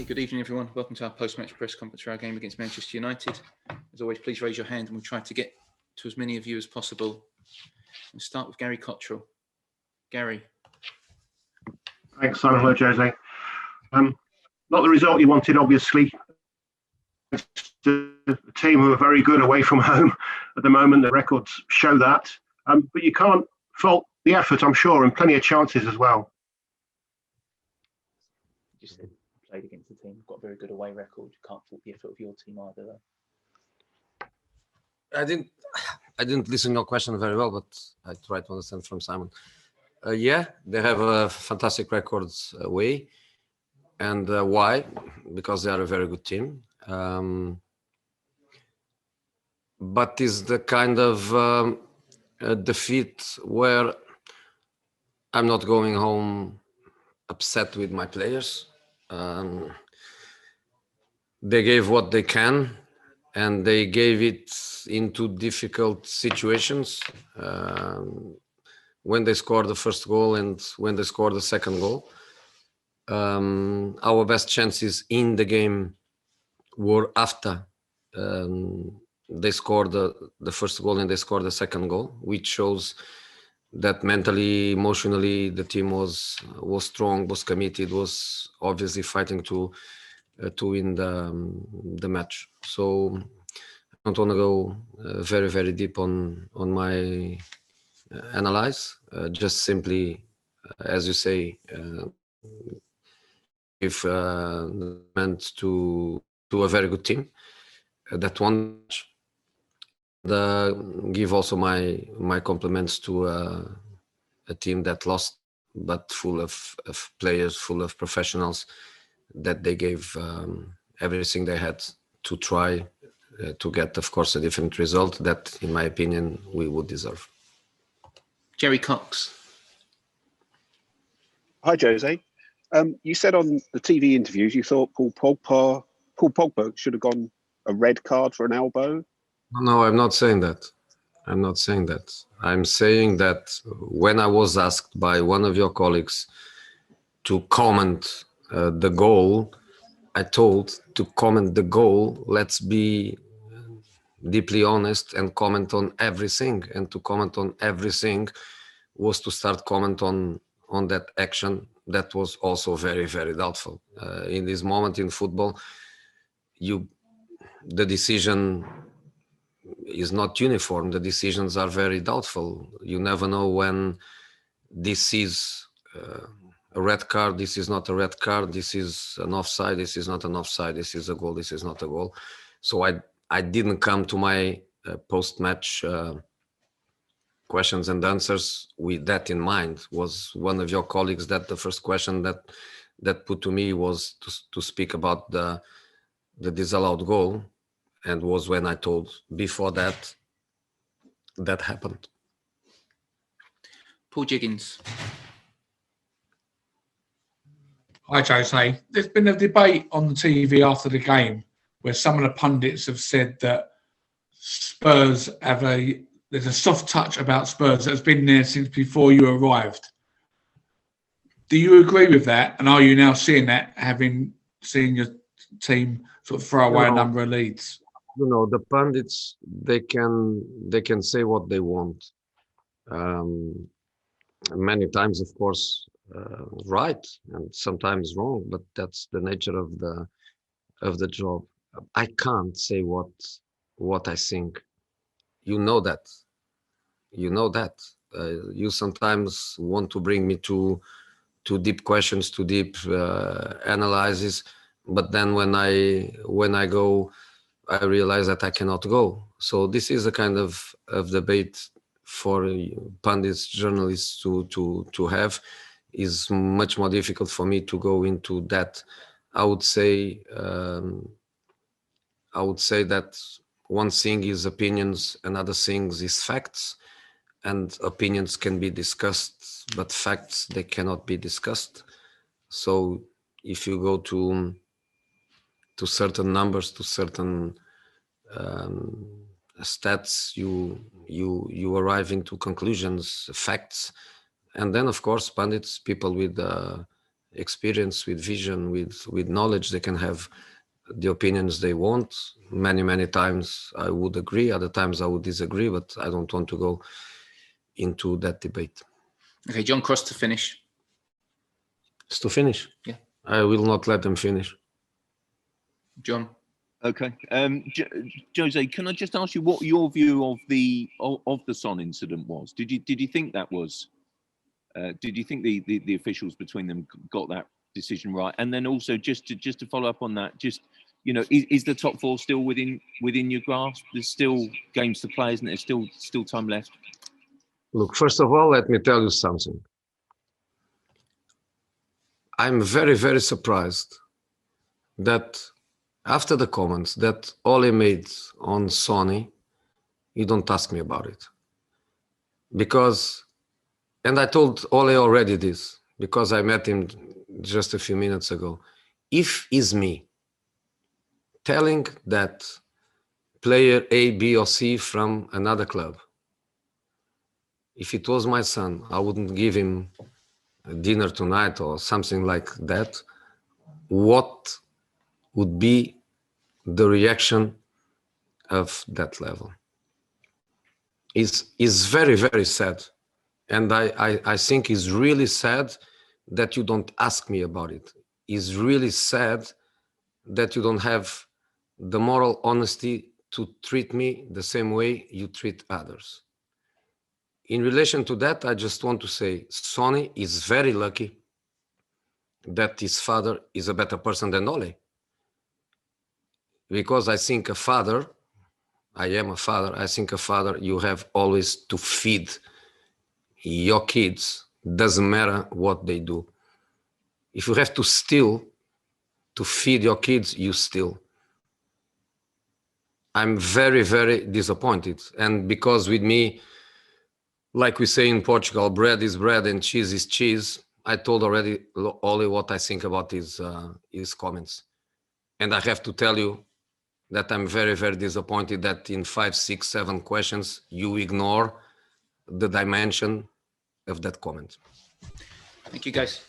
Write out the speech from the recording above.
good evening everyone. Welcome to our post-match press conference for our game against Manchester United. As always, please raise your hand and we'll try to get to as many of you as possible. We'll start with Gary Cottrell. Gary. Thanks, Simon. Hello, Jose. Not the result you wanted, obviously. It's a team who are very good away from home at the moment. The records show that. But you can't fault the effort, I'm sure, and plenty of chances as well. You said played against the team, got a very good away record. You can't fault the effort of your team either, though. I didn't listen to your question very well, but I tried to understand from Simon. Yeah, they have a fantastic records away. And why? Because they are a very good team. But is the kind of a defeat where I'm not going home upset with my players. They gave what they can, and they gave it into difficult situations. When they scored the first goal and when they scored the second goal, our best chances in the game were after they scored the first goal and they scored the second goal, which shows that mentally, emotionally, the team was strong, was committed, was obviously fighting to win the match. So I don't want to go very, very deep on my analyze. Just simply, as you say, if meant to a very good team that won. Give also my compliments to a team that lost, but full of players, full of professionals, that they gave everything they had to try to get, of course, a different result that, in my opinion, we would deserve. Jerry Cox. Hi, Jose. You said on the TV interviews you thought Paul Pogba should have gone a red card for an elbow. No, I'm not saying that. I'm not saying that. I'm saying that when I was asked by one of your colleagues to comment the goal, I told to comment the goal, let's be deeply honest and comment on everything. And to comment on everything was to start comment on that action that was also very, very doubtful. In this moment in football, the decision is not uniform. The decisions are very doubtful. You never know when this is a red card, this is not a red card, this is an offside, this is not an offside, this is a goal, this is not a goal. So I didn't come to my post-match questions and answers with that in mind. Was one of your colleagues that the first question that put to me was to speak about the disallowed goal, and was when I told before that happened. Paul Jiggins. Hi, Jose. There's been a debate on the TV after the game where some of the pundits have said that Spurs there's a soft touch about Spurs that's been there since before you arrived. Do you agree with that? And are you now seeing that, having seen your team sort of throw away a number of leads? You know, the pundits, they can say what they want. Many times, of course, right, and sometimes wrong, but that's the nature of the job. I can't say what I think. You know that. You sometimes want to bring me to deep questions, to deep analysis, but then when I go, I realize that I cannot go. So this is a kind of debate for pundits, journalists to have. Is much more difficult for me to go into that. I would say that one thing is opinions, another thing is facts, and opinions can be discussed, but facts, they cannot be discussed. So if you go to certain numbers, to certain stats, you arrive into conclusions, facts, and then of course pundits, people with experience, with vision, with knowledge. They can have the opinions they want. Many times I would agree, other times I would disagree, but I don't want to go into that debate. Okay, John Cross to finish. It's to finish. Yeah. I will not let them finish. John. Okay. Jose, can I just ask you what your view of the Son incident was? Did you think that was? Did you think the officials between them got that decision right? And then also just to follow up on that, just is the top four still within your grasp? There's still games to play, isn't there? There's still time left. Look, first of all, let me tell you something. I'm very surprised that after the comments that Ole made on Sonny, you don't ask me about it. Because, and I told Ole already this, because I met him just a few minutes ago. If it's me telling that player A, B, or C from another club, if it was my son, I wouldn't give him a dinner tonight or something like that. What would be the reaction of that level? Is very sad. And I think it's really sad that you don't ask me about it. It's really sad that you don't have the moral honesty to treat me the same way you treat others. In relation to that, I just want to say Sonny is very lucky that his father is a better person than Ole. Because I think a father, I am a father, I think a father, you have always to feed your kids, doesn't matter what they do. If you have to steal to feed your kids, you steal. I'm very disappointed. And because with me, like we say in Portugal, bread is bread and cheese is cheese, I told already Ole what I think about his comments. And I have to tell you that I'm very disappointed that in 5, 6, 7 questions, you ignore the dimension of that comment. Thank you, guys.